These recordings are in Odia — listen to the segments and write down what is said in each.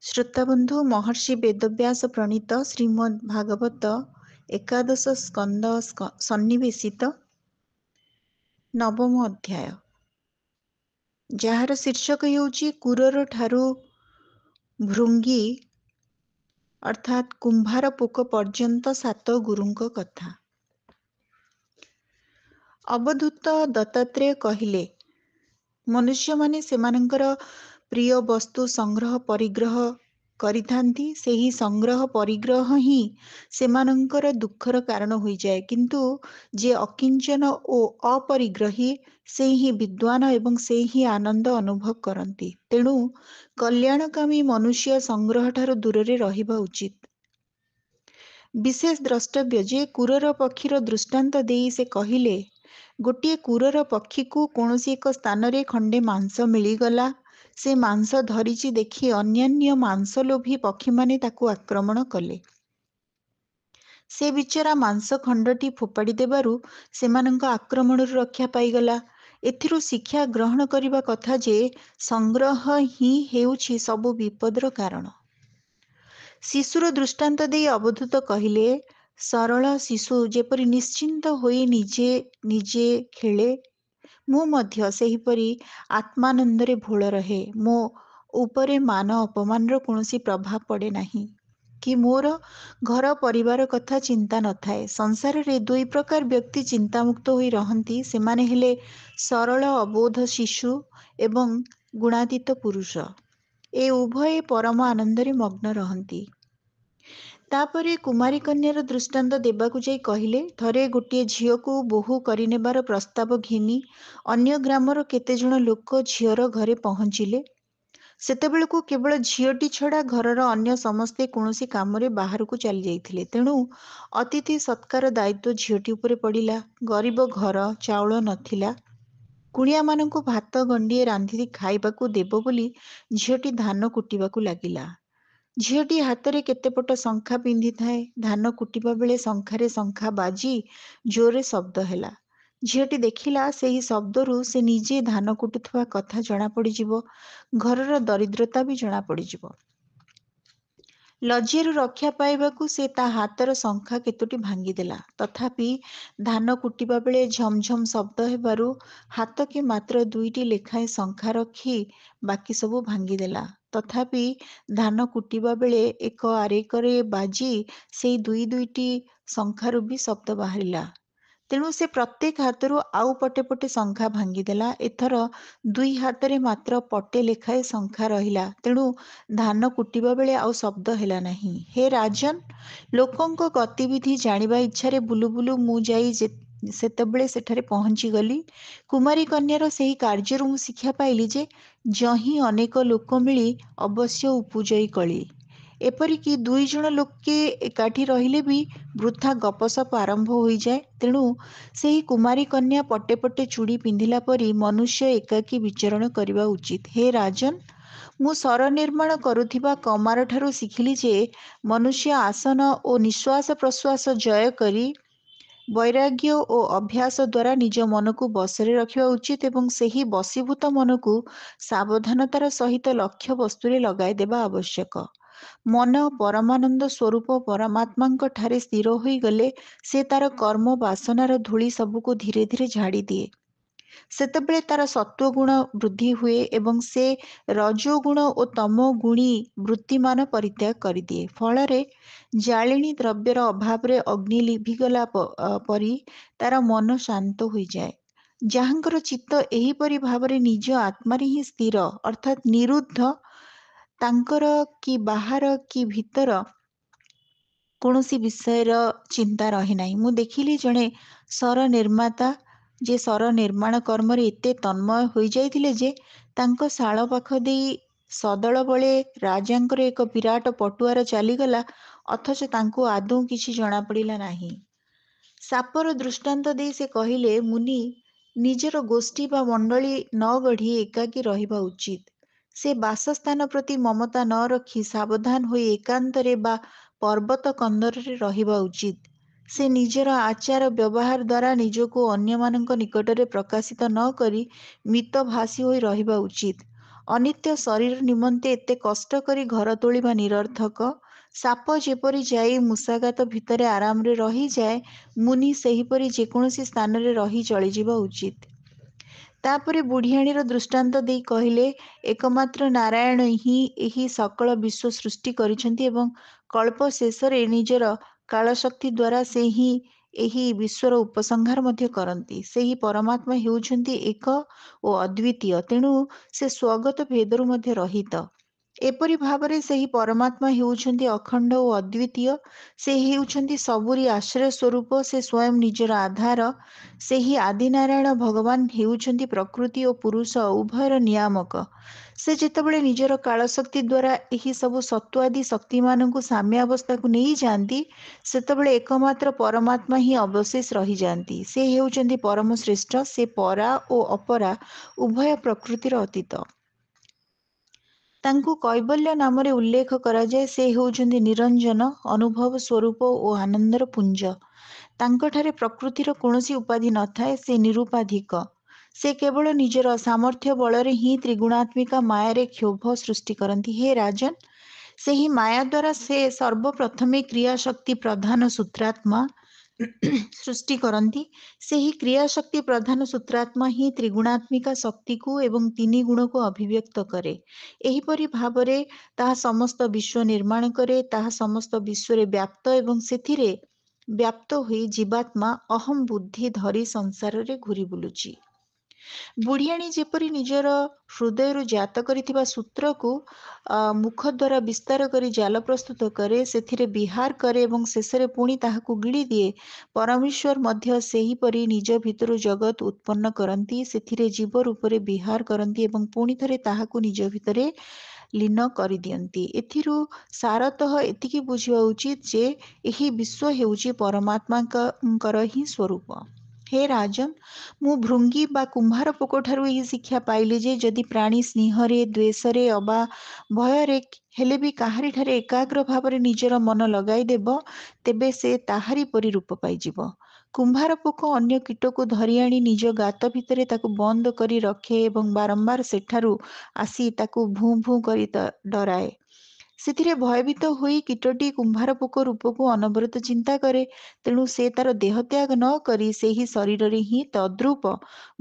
ଶ୍ରୋତାବନ୍ଧୁ ମହର୍ଷି ବେଦବ୍ୟାସ ପ୍ରଣୀତ ଶ୍ରୀମଦ୍ ଭାଗବତ ଏକାଦଶ ସ୍କନ୍ଦ ସନ୍ନିବେଶିତ ନବମ ଅଧ୍ୟାୟ, ଯାହାର ଶୀର୍ଷକ ହେଉଛି କୁରର ଠାରୁ ଭୃଙ୍ଗି ଅର୍ଥାତ୍ କୁମ୍ଭାର ପୋକ ପର୍ଯ୍ୟନ୍ତ 7 ଗୁରୁଙ୍କ କଥା। ଅବଧୂତ ଦତ୍ତାତ୍ରେୟ କହିଲେ, ମନୁଷ୍ୟମାନେ ସେମାନଙ୍କର ପ୍ରିୟ ବସ୍ତୁ ସଂଗ୍ରହ ପରିଗ୍ରହ କରିଥାନ୍ତି। ସେହି ସଂଗ୍ରହ ପରିଗ୍ରହ ହିଁ ସେମାନଙ୍କର ଦୁଃଖର କାରଣ ହୋଇଯାଏ। କିନ୍ତୁ ଯେ ଅକିଞ୍ଚନ ଓ ଅପରିଗ୍ରହୀ, ସେ ହିଁ ବିଦ୍ୱାନ ଏବଂ ସେ ହିଁ ଆନନ୍ଦ ଅନୁଭବ କରନ୍ତି। ତେଣୁ କଲ୍ୟାଣକାମୀ ମନୁଷ୍ୟ ସଂଗ୍ରହଠାରୁ ଦୂରରେ ରହିବା ଉଚିତ। ବିଶେଷ ଦ୍ରଷ୍ଟବ୍ୟ ଯେ କୁରର ପକ୍ଷୀର ଦୃଷ୍ଟାନ୍ତ ଦେଇ ସେ କହିଲେ, ଗୋଟିଏ କୁରର ପକ୍ଷୀକୁ କୌଣସି ଏକ ସ୍ଥାନରେ ଖଣ୍ଡେ ମାଂସ ମିଳିଗଲା। ସେ ମାଂସ ଧରିଛି ଦେଖି ଅନ୍ୟାନ୍ୟ ମାଂସଲୋଭୀ ପକ୍ଷୀମାନେ ତାକୁ ଆକ୍ରମଣ କଲେ। ସେ ବିଚରା ମାଂସ ଖଣ୍ଡଟି ଫୋପାଡ଼ି ଦେବାରୁ ସେମାନଙ୍କ ଆକ୍ରମଣରୁ ରକ୍ଷା ପାଇଗଲା। ଏଥିରୁ ଶିକ୍ଷା ଗ୍ରହଣ କରିବା କଥା ଯେ ସଂଗ୍ରହ ହିଁ ହେଉଛି ସବୁ ବିପଦର କାରଣ। ଶିଶୁର ଦୃଷ୍ଟାନ୍ତ ଦେଇ ଅବଧୂତ କହିଲେ, ସରଳ ଶିଶୁ ଯେପରି ନିଶ୍ଚିନ୍ତ ହୋଇ ନିଜେ ନିଜେ ଖେଳେ, ମୁଁ ମଧ୍ୟ ସେହିପରି ଆତ୍ମାନନ୍ଦରେ ଭୋଳ ରହେ। ମୋ ଉପରେ ମାନ ଅପମାନର କୌଣସି ପ୍ରଭାବ ପଡ଼େ ନାହିଁ କି ମୋର ଘର ପରିବାର କଥା ଚିନ୍ତା ନଥାଏ। ସଂସାରରେ 2 ପ୍ରକାର ବ୍ୟକ୍ତି ଚିନ୍ତାମୁକ୍ତ ହୋଇ ରହନ୍ତି। ସେମାନେ ହେଲେ ସରଳ ଅବୋଧ ଶିଶୁ ଏବଂ ଗୁଣାତୀତ ପୁରୁଷ। ଏ ଉଭୟେ ପରମ ଆନନ୍ଦରେ ମଗ୍ନ ରହନ୍ତି। ତାପରେ କୁମାରୀ କନ୍ୟାର ଦୃଷ୍ଟାନ୍ତ ଦେବାକୁ ଯାଇ କହିଲେ, ଥରେ ଗୋଟିଏ ଝିଅକୁ ବୋହୂ କରିନେବାର ପ୍ରସ୍ତାବ ଘେନି ଅନ୍ୟ ଗ୍ରାମର କେତେଜଣ ଲୋକ ଝିଅର ଘରେ ପହଞ୍ଚିଲେ। ସେତେବେଳକୁ କେବଳ ଝିଅଟି ଛଡ଼ା ଘରର ଅନ୍ୟ ସମସ୍ତେ କୌଣସି କାମରେ ବାହାରକୁ ଚାଲି ଯାଇଥିଲେ। ତେଣୁ ଅତିଥି ସତ୍କାର ଦାୟିତ୍ୱ ଝିଅଟି ଉପରେ ପଡ଼ିଲା। ଗରିବ ଘର, ଚାଉଳ ନଥିଲା। କୁଣିଆମାନଙ୍କୁ ଭାତ ଗଣ୍ଡିଏ ରାନ୍ଧି ଖାଇବାକୁ ଦେବ ବୋଲି ଝିଅଟି ଧାନ କୁଟିବାକୁ ଲାଗିଲା। ଝିଅଟି ହାତରେ କେତେପଟ ଶଙ୍ଖା ପିନ୍ଧିଥାଏ। ଧାନ କୁଟିବା ବେଳେ ଶଙ୍ଖାରେ ଶଙ୍ଖା ବାଜି ଜୋରରେ ଶବ୍ଦ ହେଲା। ଝିଅଟି ଦେଖିଲା, ସେହି ଶବ୍ଦରୁ ସେ ନିଜେ ଧାନ କୁଟୁଥିବା କଥା ଜଣାପଡ଼ିଯିବ, ଘରର ଦରିଦ୍ରତା ବି ଜଣାପଡ଼ିଯିବ। ଲଜ୍ଜାରୁ ରକ୍ଷା ପାଇବାକୁ ସେ ତା ହାତର ଶଙ୍ଖା କେତୋଟି ଭାଙ୍ଗିଦେଲା। ତଥାପି ଧାନ କୁଟିବା ବେଳେ ଝମ୍ ଝମ୍ ଶବ୍ଦ ହେବାରୁ ହାତକେ ମାତ୍ର 2ଟି ଲେଖାଏଁ ଶଙ୍ଖା ରଖି ବାକି ସବୁ ଭାଙ୍ଗିଦେଲା। ତଥାପି ଧାନ କୁଟିବା ବେଳେ ଏକ ଆରେକରେ ବାଜି ସେଇ 2ଟି ଶଙ୍ଖାରୁ ବି ଶବ୍ଦ ବାହାରିଲା। ତେଣୁ ସେ ପ୍ରତ୍ୟେକ ହାତରୁ ଆଉ ପଟେ ପଟେ ଶଙ୍ଖା ଭାଙ୍ଗିଦେଲା। ଏଥର 2 ହାତରେ ମାତ୍ର ପଟେ ଲେଖାଏଁ ଶଙ୍ଖା ରହିଲା। ତେଣୁ ଧାନ କୁଟିବା ବେଳେ ଆଉ ଶବ୍ଦ ହେଲା ନାହିଁ। ହେ ରାଜନ୍, ଲୋକଙ୍କ ଗତିବିଧି ଜାଣିବା ଇଚ୍ଛାରେ ବୁଲୁ ବୁଲୁ ମୁଁ ଯାଇ ସେତେବେଳେ ସେଠାରେ ପହଞ୍ଚିଗଲି। କୁମାରୀ କନ୍ୟାର ସେହି କାର୍ଯ୍ୟରୁ ମୁଁ ଶିକ୍ଷା ପାଇଲି ଯେ ଯହିଁ ଅନେକ ଲୋକ ମିଳି ଅବଶ୍ୟ ଉପୁଜଇ କଳି। ଏପରିକି 2 ଜଣ ଲୋକେ ଏକାଠି ରହିଲେ ବି ବୃଥା ଗପସପ ଆରମ୍ଭ ହୋଇଯାଏ। ତେଣୁ ସେହି କୁମାରୀ କନ୍ୟା ପଟେ ପଟେ ଚୁଡ଼ି ପିନ୍ଧିଲା ପରି ମନୁଷ୍ୟ ଏକାକୀ ବିଚରଣ କରିବା ଉଚିତ। ହେ ରାଜନ୍, ମୁଁ ସର ନିର୍ମାଣ କରୁଥିବା କମାରଠାରୁ ଶିଖିଲି ଯେ ମନୁଷ୍ୟ ଆସନ ଓ ନିଶ୍ୱାସ ପ୍ରଶ୍ୱାସ ଜୟ କରି ବୈରାଗ୍ୟ ଓ ଅଭ୍ୟାସ ଦ୍ୱାରା ନିଜ ମନକୁ ବଶରେ ରଖିବା ଉଚିତ ଏବଂ ସେହି ବଶୀଭୂତ ମନକୁ ସାବଧାନତାର ସହିତ ଲକ୍ଷ୍ୟ ବସ୍ତୁରେ ଲଗାଇ ଦେବା ଆବଶ୍ୟକ। ମନ ପରମାନନ୍ଦ ସ୍ୱରୂପ ପରମାତ୍ମାଙ୍କ ଠାରେ ସ୍ଥିର ହୋଇଗଲେ ସେ ତାର କର୍ମ ବାସନାର ଧୂଳି ସବୁକୁ ଧୀରେ ଧୀରେ ଝାଡ଼ି ଦିଏ। ସେତେବେଳେ ତାର ସତ୍ୱଗୁଣ ବୃଦ୍ଧି ହୁଏ ଏବଂ ସେ ରଜୋଗୁଣ ଓ ତମ ଗୁଣୀ ବୃତ୍ତିମାନ ପରିତ୍ୟାଗ କରିଦିଏ। ଫଳରେ ଜାଳିଣୀ ଦ୍ରବ୍ୟର ଅଭାବରେ ଅଗ୍ନି ଲିଭିଗଲା ପରି ତାର ମନ ଶାନ୍ତ ହୋଇଯାଏ। ଯାହାଙ୍କର ଚିତ୍ତ ଏହିପରି ଭାବରେ ନିଜ ଆତ୍ମାରେ ହିଁ ସ୍ଥିର ଅର୍ଥାତ୍ ନିରୁଦ୍ଧ, ତାଙ୍କର କି ବାହାର କି ଭିତର କୌଣସି ବିଷୟର ଚିନ୍ତା ରହେ ନାହିଁ। ମୁଁ ଦେଖିଲି ଜଣେ ସର ନିର୍ମାତା ଯେ ସର ନିର୍ମାଣ କର୍ମରେ ଏତେ ତନ୍ମୟ ହୋଇଯାଇଥିଲେ ଯେ ତାଙ୍କ ଶାଳ ପାଖ ଦେଇ ସଦଳ ବଳେ ରାଜାଙ୍କର ଏକ ବିରାଟ ପଟୁଆର ଚାଲିଗଲା, ଅଥଚ ତାଙ୍କୁ ଆଦୌ କିଛି ଜଣାପଡ଼ିଲା ନାହିଁ। ସାପର ଦୃଷ୍ଟାନ୍ତ ଦେଇ ସେ କହିଲେ, ମୁନି ନିଜର ଗୋଷ୍ଠୀ ବା ମଣ୍ଡଳୀ ନ ଗଢ଼ି ଏକାକୀ ରହିବା ଉଚିତ। ସେ ବାସସ୍ଥାନ ପ୍ରତି ମମତା ନ ରଖି ସାବଧାନ ହୋଇ ଏକାନ୍ତରେ ବା ପର୍ବତ କନ୍ଦରରେ ରହିବା ଉଚିତ। ସେ ନିଜର ଆଚାର ବ୍ୟବହାର ଦ୍ୱାରା ନିଜକୁ ଅନ୍ୟମାନଙ୍କ ନିକଟରେ ପ୍ରକାଶିତ ନ କରି ମିତଭାଷୀ ହୋଇ ରହିବା ଉଚିତ। ଅନିତ୍ୟ ଶରୀର ନିମନ୍ତେ ଏତେ କଷ୍ଟ କରି ଘର ତୋଳିବା ନିରର୍ଥକ। ସାପ ଯେପରି ଯାଇ ମୂଷାଗାତ ଭିତରେ ଆରାମରେ ରହିଯାଏ, ମୁନି ସେହିପରି ଯେକୌଣସି ସ୍ଥାନରେ ରହି ଚଳିଯିବା ଉଚିତ। ତାପରେ ବୁଢ଼ିଆଣୀର ଦୃଷ୍ଟାନ୍ତ ଦେଇ କହିଲେ, ଏକମାତ୍ର ନାରାୟଣ ହିଁ ଏହି ସକଳ ବିଶ୍ୱ ସୃଷ୍ଟି କରିଛନ୍ତି ଏବଂ କଳ୍ପ ଶେଷରେ ନିଜର କାଳଶକ୍ତି ଦ୍ୱାରା ସେ ହିଁ ଏହି ବିଶ୍ୱର ଉପସଂହାର ମଧ୍ୟ କରନ୍ତି। ସେହି ପରମାତ୍ମା ହେଉଛନ୍ତି ଏକ ଓ ଅଦ୍ୱିତୀୟ, ତେଣୁ ସେ ସ୍ୱଗତ ଭେଦରୁ ମଧ୍ୟ ରହିତ। ଏପରି ଭାବରେ ସେହି ପରମାତ୍ମା ହେଉଛନ୍ତି ଅଖଣ୍ଡ ଓ ଅଦ୍ୱିତୀୟ। ସେ ହେଉଛନ୍ତି ସବୁରି ଆଶ୍ରୟ ସ୍ୱରୂପ, ସେ ସ୍ୱୟଂ ନିଜର ଆଧାର। ସେହି ଆଦିନାରାୟଣ ଭଗବାନ ହେଉଛନ୍ତି ପ୍ରକୃତି ଓ ପୁରୁଷ ଉଭୟର ନିୟାମକ। ସେ ଯେତେବେଳେ ନିଜର କାଳଶକ୍ତି ଦ୍ୱାରା ଏହି ସବୁ ସତ୍ତ୍ୱାଦି ଶକ୍ତିମାନଙ୍କୁ ସାମ୍ୟାବସ୍ଥାକୁ ନେଇଯାଆନ୍ତି, ସେତେବେଳେ ଏକମାତ୍ର ପରମାତ୍ମା ହିଁ ଅବଶେଷ ରହିଯାଆନ୍ତି। ସେ ହେଉଛନ୍ତି ପରମ ଶ୍ରେଷ୍ଠ। ସେ ପରା ଓ ଅପରା ଉଭୟ ପ୍ରକୃତିର ଅତୀତ। ତାଙ୍କୁ କୈବଲ୍ୟ ନାମରେ ଉଲ୍ଲେଖ କରାଯାଏ। ସେ ହେଉଛନ୍ତି ନିରଞ୍ଜନ, ଅନୁଭବ ସ୍ୱରୂପ ଓ ଆନନ୍ଦର ପୁଞ୍ଜ। ତାଙ୍କଠାରେ ପ୍ରକୃତିର କୌଣସି ଉପାଧି ନଥାଏ। ସେ ନିରୁପାଧିକ। ସେ କେବଳ ନିଜର ସାମର୍ଥ୍ୟ ବଳରେ ହିଁ ତ୍ରିଗୁଣାତ୍ମିକା ମାୟାରେ କ୍ଷୋଭ ସୃଷ୍ଟି କରନ୍ତି। ହେ ରାଜନ୍, ସେହି ମାୟା ଦ୍ୱାରା ସେ ସର୍ବପ୍ରଥମେ କ୍ରିୟାଶକ୍ତି ପ୍ରଧାନ ସୂତ୍ରାତ୍ମା ସୃଷ୍ଟି କରନ୍ତି। ସେହି କ୍ରିୟାଶକ୍ତି ପ୍ରଧାନ ସୂତ୍ରାତ୍ମା ହିଁ ତ୍ରିଗୁଣାତ୍ମିକା ଶକ୍ତିକୁ ଏବଂ ତିନି ଗୁଣକୁ ଅଭିବ୍ୟକ୍ତ କରେ। ଏହିପରି ଭାବରେ ତାହା ସମସ୍ତ ବିଶ୍ୱ ନିର୍ମାଣ କରେ। ତାହା ସମସ୍ତ ବିଶ୍ୱରେ ବ୍ୟାପ୍ତ ଏବଂ ସେଥିରେ ବ୍ୟାପ୍ତ ହୋଇ ଜୀବାତ୍ମା ଅହଂ ବୁଦ୍ଧି ଧରି ସଂସାରରେ ଘୂରି ବୁଲୁଛି। ବୁଢ଼ିଆଣୀ ଯେପରି ନିଜର ହୃଦୟରୁ ଜାତ କରିଥିବା ସୂତ୍ରକୁ ମୁଖ ଦ୍ୱାରା ବିସ୍ତାର କରି ଜାଲ ପ୍ରସ୍ତୁତ କରେ, ସେଥିରେ ବିହାର କରେ ଏବଂ ଶେଷରେ ପୁଣି ତାହାକୁ ଗିଳି ଦିଏ, ପରମେଶ୍ୱର ମଧ୍ୟ ସେହିପରି ନିଜ ଭିତରୁ ଜଗତ ଉତ୍ପନ୍ନ କରନ୍ତି, ସେଥିରେ ଜୀବ ରୂପରେ ବିହାର କରନ୍ତି ଏବଂ ପୁଣି ଥରେ ତାହାକୁ ନିଜ ଭିତରେ ଲୀନ କରିଦିଅନ୍ତି। ଏଥିରୁ ସାରତଃ ଏତିକି ବୁଝିବା ଉଚିତ ଯେ ଏହି ବିଶ୍ୱ ହେଉଛି ପରମାତ୍ମାଙ୍କର ହିଁ ସ୍ୱରୂପ। ହେ ରାଜନ୍, ମୁଁ ଭୃଙ୍ଗି ବା କୁମ୍ଭାର ପୋକଠାରୁ ଏହି ଶିକ୍ଷା ପାଇଲି ଯେ ଯଦି ପ୍ରାଣୀ ସ୍ନେହରେ, ଦ୍ୱେଷରେ ଅବା ଭୟରେ ହେଲେ ବି କାହାରିଠାରେ ଏକାଗ୍ର ଭାବରେ ନିଜର ମନ ଲଗାଇଦେବ, ତେବେ ସେ ତାହାରି ପରି ରୂପ ପାଇଯିବ। କୁମ୍ଭାର ପୋକ ଅନ୍ୟ କୀଟକୁ ଧରି ଆଣି ନିଜ ଗାତ ଭିତରେ ତାକୁ ବନ୍ଦ କରି ରଖେ ଏବଂ ବାରମ୍ବାର ସେଠାରୁ ଆସି ତାକୁ ଭୁଁ ଭୁଁ କରି ଡରାଏ। ସେଥିରେ ଭୟଭୀତ ହୋଇ କୀଟଟି କୁମ୍ଭାର ପୋକ ରୂପକୁ ଅନବରତ ଚିନ୍ତା କରେ। ତେଣୁ ସେ ତାର ଦେହତ୍ୟାଗ ନ କରି ସେହି ଶରୀରରେ ହିଁ ତଦ୍ରୂପ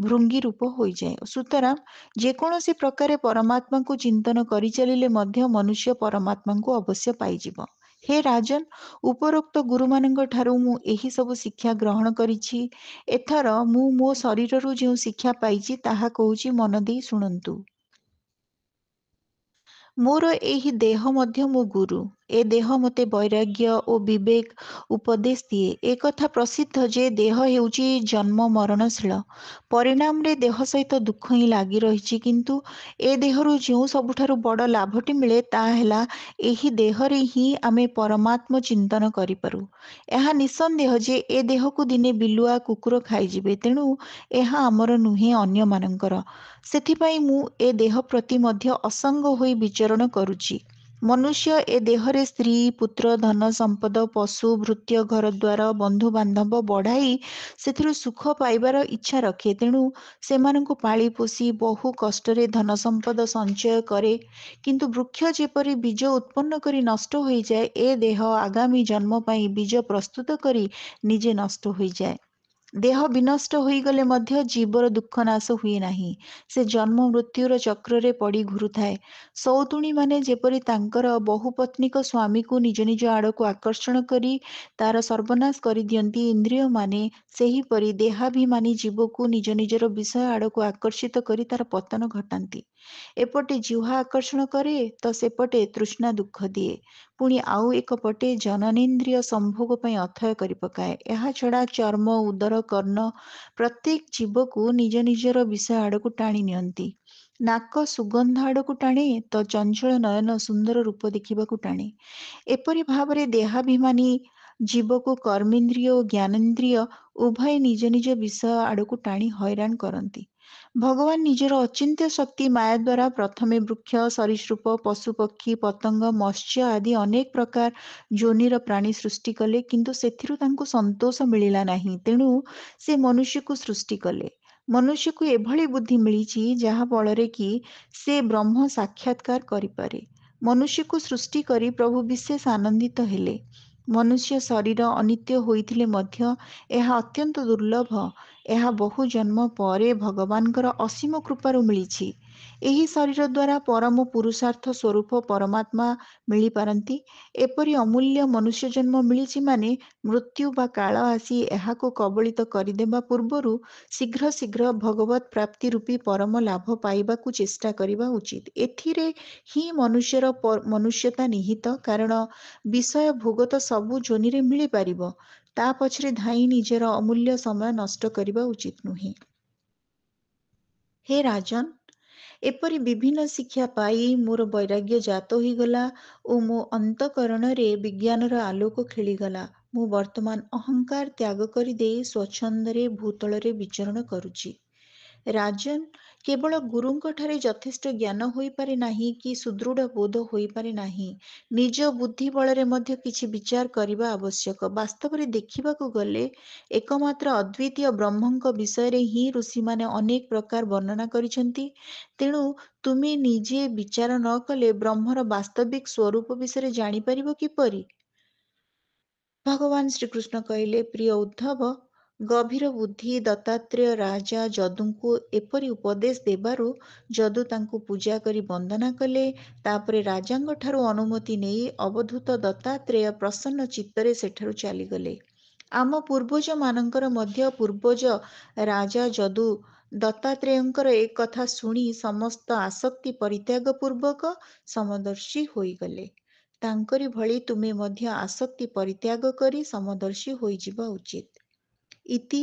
ଭୃଙ୍ଗି ରୂପ ହୋଇଯାଏ। ସୁତରାଂ ଯେକୌଣସି ପ୍ରକାରେ ପରମାତ୍ମାକୁ ଚିନ୍ତନ କରିଚାଲିଲେ ମଧ୍ୟ ମନୁଷ୍ୟ ପରମାତ୍ମାଙ୍କୁ ଅବଶ୍ୟ ପାଇଯିବ। ହେ ରାଜନ୍, ଉପରୋକ୍ତ ଗୁରୁମାନଙ୍କ ଠାରୁ ମୁଁ ଏହି ସବୁ ଶିକ୍ଷା ଗ୍ରହଣ କରିଛି। ଏଥର ମୁଁ ମୋ ଶରୀରରୁ ଯେଉଁ ଶିକ୍ଷା ପାଇଛି ତାହା କହୁଛି, ମନ ଦେଇ ଶୁଣନ୍ତୁ। ମୋର ଏହି ଦେହ ମଧ୍ୟ ମୋ ଗୁରୁ। ଏ ଦେହ ମୋତେ ବୈରାଗ୍ୟ ଓ ବିବେକ ଉପଦେଶ ଦିଏ। ଏ କଥା ପ୍ରସିଦ୍ଧ ଯେ ଦେହ ହେଉଛି ଜନ୍ମ ମରଣଶୀଳ। ପରିଣାମରେ ଦେହ ସହିତ ଦୁଃଖ ହିଁ ଲାଗି ରହିଛି। କିନ୍ତୁ ଏ ଦେହରୁ ଯେଉଁ ସବୁଠାରୁ ବଡ଼ ଲାଭଟି ମିଳେ ତାହା ହେଲା ଏହି ଦେହରେ ହିଁ ଆମେ ପରମାତ୍ମ ଚିନ୍ତନ କରିପାରୁ। ଏହା ନିଃସନ୍ଦେହ ଯେ ଏ ଦେହକୁ ଦିନେ ବିଲୁଆ କୁକୁର ଖାଇଯିବେ, ତେଣୁ ଏହା ଆମର ନୁହେଁ, ଅନ୍ୟମାନଙ୍କର। ସେଥିପାଇଁ ମୁଁ ଏ ଦେହ ପ୍ରତି ମଧ୍ୟ ଅସଙ୍ଗ ହୋଇ ବିଚରଣ କରୁଛି। ମନୁଷ୍ୟ ଏ ଦେହରେ ସ୍ତ୍ରୀ, ପୁତ୍ର, ଧନ ସମ୍ପଦ, ପଶୁ, ଭୃତ୍ୟ, ଘରଦ୍ୱାର, ବନ୍ଧୁବାନ୍ଧବ ବଢ଼ାଇ ସେଥିରୁ ସୁଖ ପାଇବାର ଇଚ୍ଛା ରଖେ। ତେଣୁ ସେମାନଙ୍କୁ ପାଳି ପୋଷି ବହୁ କଷ୍ଟରେ ଧନ ସମ୍ପଦ ସଞ୍ଚୟ କରେ। କିନ୍ତୁ ବୃକ୍ଷ ଯେପରି ବୀଜ ଉତ୍ପନ୍ନ କରି ନଷ୍ଟ ହୋଇଯାଏ, ଏ ଦେହ ଆଗାମୀ ଜନ୍ମ ପାଇଁ ବୀଜ ପ୍ରସ୍ତୁତ କରି ନିଜେ ନଷ୍ଟ ହୋଇଯାଏ। ଦେହ ବିନଷ୍ଟ ହୋଇଗଲେ ମଧ୍ୟ ଜୀବର ଦୁଃଖ ନାଶ ହୁଏ ନାହିଁ। ସେ ଜନ୍ମ ମୃତ୍ୟୁର ଚକ୍ରରେ ପଡ଼ି ଘୁରୁଥାଏ। ସଉତୁଣୀମାନେ ଯେପରି ତାଙ୍କର ବହୁପତ୍ନୀକ ସ୍ୱାମୀକୁ ନିଜ ନିଜ ଆଡ଼କୁ ଆକର୍ଷଣ କରି ତାର ସର୍ବନାଶ କରିଦିଅନ୍ତି, ଇନ୍ଦ୍ରିୟମାନେ ସେହିପରି ଦେହାଭିମାନୀ ଜୀବକୁ ନିଜ ନିଜର ବିଷୟ ଆଡ଼କୁ ଆକର୍ଷିତ କରି ତାର ପତନ ଘଟାନ୍ତି। ଏପଟେ ଜିହ୍ୱା ଆକର୍ଷଣ କରେ ତ ସେପଟେ ତୃଷ୍ଣା ଦୁଃଖ ଦିଏ। ପୁଣି ଆଉ ଏକ ପଟେ ଜନନେନ୍ଦ୍ରିୟ ସମ୍ଭୋଗ ପାଇଁ ଅଥୟ କରି ପକାଏ। ଏହାଛଡ଼ା ଚର୍ମ, ଉଦର, କର୍ଣ୍ଣ ପ୍ରତ୍ୟେକ ଜୀବକୁ ନିଜ ନିଜର ବିଷୟ ଆଡ଼କୁ ଟାଣି ନିଅନ୍ତି। ନାକ ସୁଗନ୍ଧ ଆଡ଼କୁ ଟାଣେ ତ ଚଞ୍ଚଳ ନୟନ ସୁନ୍ଦର ରୂପ ଦେଖିବାକୁ ଟାଣେ। ଏପରି ଭାବରେ ଦେହାଭିମାନୀ ଜୀବକୁ କର୍ମେନ୍ଦ୍ରିୟ ଓ ଜ୍ଞାନେନ୍ଦ୍ରିୟ ଉଭୟ ନିଜ ନିଜ ବିଷୟ ଆଡ଼କୁ ଟାଣି ହଇରାଣ କରନ୍ତି। ଭଗବାନ ନିଜର ଅଚିନ୍ତ୍ୟ ଶକ୍ତି ମାୟା ଦ୍ୱାରା ପ୍ରଥମେ ବୃକ୍ଷ, ସରୀସୃପ, ପଶୁପକ୍ଷୀ, ପତଙ୍ଗ, ମତ୍ସ୍ୟ ଆଦି ଅନେକ ପ୍ରକାର ଯୋନିର ପ୍ରାଣୀ ସୃଷ୍ଟି କଲେ, କିନ୍ତୁ ସେଥିରୁ ତାଙ୍କୁ ସନ୍ତୋଷ ମିଳିଲା ନାହିଁ। ତେଣୁ ସେ ମନୁଷ୍ୟକୁ ସୃଷ୍ଟି କଲେ। ମନୁଷ୍ୟକୁ ଏଭଳି ବୁଦ୍ଧି ମିଳିଛି ଯାହା ବଳରେ କି ସେ ବ୍ରହ୍ମ ସାକ୍ଷାତକାର କରିପାରେ। ମନୁଷ୍ୟକୁ ସୃଷ୍ଟି କରି ପ୍ରଭୁ ବିଶେଷ ଆନନ୍ଦିତ ହେଲେ। ମନୁଷ୍ୟ ଶରୀର ଅନିତ୍ୟ ହୋଇଥିଲେ ମଧ୍ୟ ଏହା ଅତ୍ୟନ୍ତ ଦୁର୍ଲଭ। ଏହା ବହୁ ଜନ୍ମ ପରେ ଭଗବାନଙ୍କର ଅସୀମ କୃପାରୁ ମିଳିଛି। ଏହି ଶରୀର ଦ୍ୱାରା ପରମ ପୁରୁଷାର୍ଥ ସ୍ୱରୂପ ପରମାତ୍ମା ମିଳିପାରନ୍ତି। ଏପରି ଅମୂଲ୍ୟ ମନୁଷ୍ୟ ଜନ୍ମ ମିଳିଛି ମାନେ ମୃତ୍ୟୁ ବା କାଳ ଆସି ଏହାକୁ କବଳିତ କରିଦେବା ପୂର୍ବରୁ ଶୀଘ୍ର ଶୀଘ୍ର ଭଗବତ୍ ପ୍ରାପ୍ତି ରୂପୀ ପରମ ଲାଭ ପାଇବାକୁ ଚେଷ୍ଟା କରିବା ଉଚିତ। ଏଥିରେ ହିଁ ମନୁଷ୍ୟର ମନୁଷ୍ୟତା ନିହିତ। କାରଣ ବିଷୟ ଭୋଗ ତ ସବୁ ଯୋନିରେ ମିଳିପାରିବ। ତା ପଛରେ ଧାଇଁ ନିଜର ଅମୂଲ୍ୟ ସମୟ ନଷ୍ଟ କରିବା ଉଚିତ ନୁହେଁ। ହେ ରାଜନ୍, ଏପରି ବିଭିନ୍ନ ଶିକ୍ଷା ପାଇ ମୋର ବୈରାଗ୍ୟ ଜାତ ହୋଇଗଲା ଓ ମୋ ଅନ୍ତଃକରଣରେ ବିଜ୍ଞାନର ଆଲୋକ ଖେଳିଗଲା। ମୁଁ ବର୍ତ୍ତମାନ ଅହଙ୍କାର ତ୍ୟାଗ କରିଦେଇ ସ୍ୱଚ୍ଛନ୍ଦରେ ଭୂତଳରେ ବିଚରଣ କରୁଛି। ରାଜନ୍, କେବଳ ଗୁରୁଙ୍କଠାରେ ଯଥେଷ୍ଟ ଜ୍ଞାନ ହୋଇପାରେ ନାହିଁ କି ସୁଦୃଢ଼ ବୋଧ ହୋଇପାରେ ନାହିଁ। ନିଜ ବୁଦ୍ଧି ବଳରେ ମଧ୍ୟ କିଛି ବିଚାର କରିବା ଆବଶ୍ୟକ। ବାସ୍ତବରେ ଦେଖିବାକୁ ଗଲେ ଏକମାତ୍ର ଅଦ୍ୱିତୀୟ ବ୍ରହ୍ମଙ୍କ ବିଷୟରେ ହିଁ ଋଷିମାନେ ଅନେକ ପ୍ରକାର ବର୍ଣ୍ଣନା କରିଛନ୍ତି। ତେଣୁ ତୁମେ ନିଜେ ବିଚାର ନ କଲେ ବ୍ରହ୍ମର ବାସ୍ତବିକ ସ୍ୱରୂପ ବିଷୟରେ ଜାଣିପାରିବ କିପରି? ଭଗବାନ ଶ୍ରୀକୃଷ୍ଣ କହିଲେ, ପ୍ରିୟ ଉଦ୍ଧବ, ଗଭୀର ବୁଦ୍ଧି ଦତ୍ତାତ୍ରେୟ ରାଜା ଯଦୁଙ୍କୁ ଏପରି ଉପଦେଶ ଦେବାରୁ ଯଦୁ ତାଙ୍କୁ ପୂଜା କରି ବନ୍ଦନା କଲେ। ତାପରେ ରାଜାଙ୍କ ଠାରୁ ଅନୁମତି ନେଇ ଅବଧୂତ ଦତ୍ତାତ୍ରେୟ ପ୍ରସନ୍ନ ଚିତ୍ତରେ ସେଠାରୁ ଚାଲିଗଲେ। ଆମ ପୂର୍ବଜମାନଙ୍କର ମଧ୍ୟ ପୂର୍ବଜ ରାଜା ଯଦୁ ଦତ୍ତାତ୍ରେୟଙ୍କର ଏ କଥା ଶୁଣି ସମସ୍ତ ଆସକ୍ତି ପରିତ୍ୟାଗ ପୂର୍ବକ ସମଦର୍ଶୀ ହୋଇଗଲେ। ତାଙ୍କରି ଭଳି ତୁମେ ମଧ୍ୟ ଆସକ୍ତି ପରିତ୍ୟାଗ କରି ସମଦର୍ଶୀ ହୋଇଯିବା ଉଚିତ। ଇତି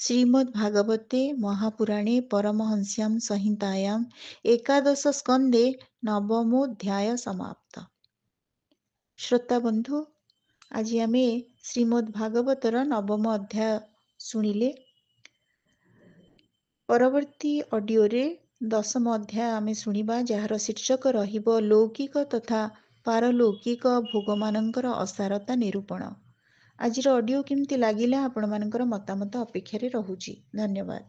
ଶ୍ରୀମଦ୍ ଭାଗବତେ ମହାପୁରାଣେ ପରମହଂସ୍ୟାಂ ସଂହିତାୟାମ୍ ଏକାଦଶ ସ୍କନ୍ଧେ ନବମୋଧ୍ୟାୟ ସମାପ୍ତ। ଶ୍ରୋତା ବନ୍ଧୁ, ଆଜି ଆମେ ଶ୍ରୀମଦ୍ ଭାଗବତର ନବମ ଅଧ୍ୟାୟ ଶୁଣିଲେ। ପରବର୍ତ୍ତୀ ଅଡ଼ିଓରେ ଦଶମ ଅଧ୍ୟାୟ ଆମେ ଶୁଣିବା, ଯାହାର ଶୀର୍ଷକ ରହିବ ଲୌକିକ ତଥା ପାରଲୌକିକ ଭୋଗମାନଙ୍କର ଅସାରତା ନିରୂପଣ। ଆଜିର ଅଡ଼ିଓ କେମିତି ଲାଗିଲା ଆପଣମାନଙ୍କର ମତାମତ ଅପେକ୍ଷାରେ ରହୁଛି। ଧନ୍ୟବାଦ।